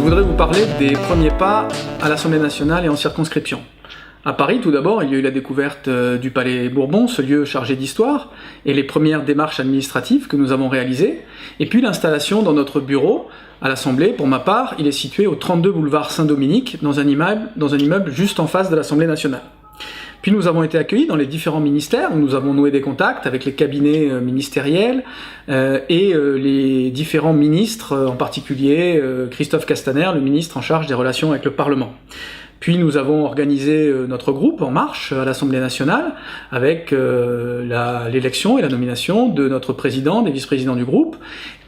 voudrais vous parler des premiers pas à l'Assemblée nationale et en circonscription. À Paris, tout d'abord, il y a eu la découverte du Palais Bourbon, ce lieu chargé d'histoire, et les premières démarches administratives que nous avons réalisées, et puis l'installation dans notre bureau à l'Assemblée. Pour ma part, il est situé au 32 boulevard Saint-Dominique, dans un immeuble juste en face de l'Assemblée nationale. Puis nous avons été accueillis dans les différents ministères, où nous avons noué des contacts avec les cabinets ministériels et les différents ministres, en particulier Christophe Castaner, le ministre en charge des relations avec le Parlement. Puis nous avons organisé notre groupe En Marche à l'Assemblée nationale avec l'élection et la nomination de notre président, des vice-présidents du groupe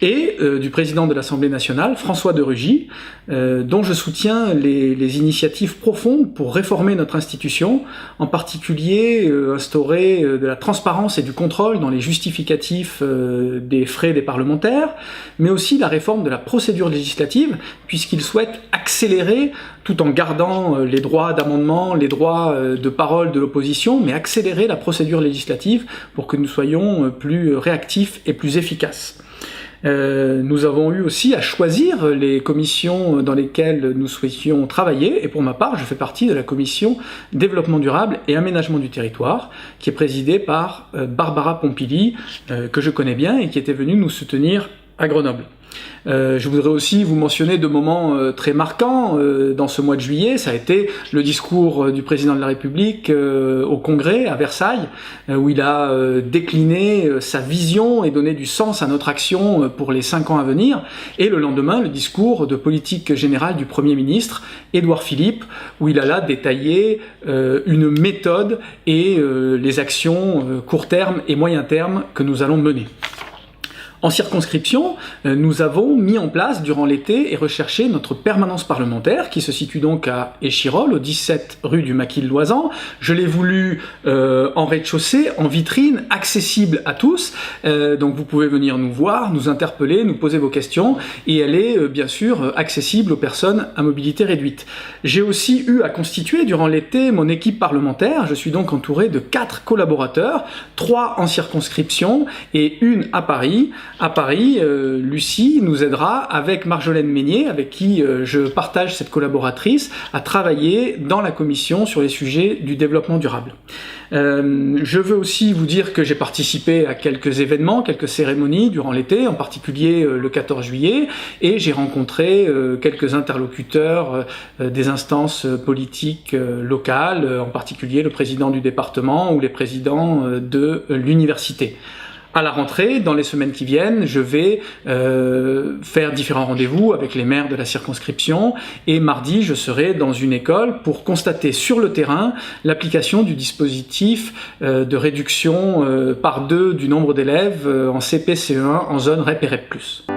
et du président de l'Assemblée nationale, François de Rugy, dont je soutiens les initiatives profondes pour réformer notre institution, en particulier instaurer de la transparence et du contrôle dans les justificatifs des frais des parlementaires, mais aussi la réforme de la procédure législative, puisqu'il souhaite accélérer, tout en gardant les droits d'amendement, les droits de parole de l'opposition, mais accélérer la procédure législative pour que nous soyons plus réactifs et plus efficaces. Nous avons eu aussi à choisir les commissions dans lesquelles nous souhaitions travailler, et pour ma part, je fais partie de la commission Développement durable et Aménagement du territoire, qui est présidée par Barbara Pompili, que je connais bien et qui était venue nous soutenir à Grenoble. Je voudrais aussi vous mentionner deux moments très marquants dans ce mois de juillet. Ça a été le discours du président de la République au Congrès à Versailles, où il a décliné sa vision et donné du sens à notre action pour les 5 ans à venir. Et le lendemain, le discours de politique générale du Premier ministre, Édouard Philippe, où il a là détaillé une méthode et les actions court terme et moyen terme que nous allons mener. En circonscription, nous avons mis en place durant l'été et recherché notre permanence parlementaire qui se situe donc à Échirolles, au 17 rue du Maquis-Loisan. Je l'ai voulu en rez-de-chaussée, en vitrine, accessible à tous. Donc vous pouvez venir nous voir, nous interpeller, nous poser vos questions et elle est bien sûr accessible aux personnes à mobilité réduite. J'ai aussi eu à constituer durant l'été mon équipe parlementaire. Je suis donc entouré de 4 collaborateurs, 3 en circonscription et 1 à Paris. À Paris, Lucie nous aidera avec Marjolaine Meignier, avec qui je partage cette collaboratrice, à travailler dans la commission sur les sujets du développement durable. Je veux aussi vous dire que j'ai participé à quelques événements, quelques cérémonies durant l'été, en particulier le 14 juillet, et j'ai rencontré quelques interlocuteurs des instances politiques locales, en particulier le président du département ou les présidents de l'université. À la rentrée, dans les semaines qui viennent, je vais faire différents rendez-vous avec les maires de la circonscription et mardi, je serai dans une école pour constater sur le terrain l'application du dispositif de réduction par 2 du nombre d'élèves en CP, CE1 en zone REP et REP+.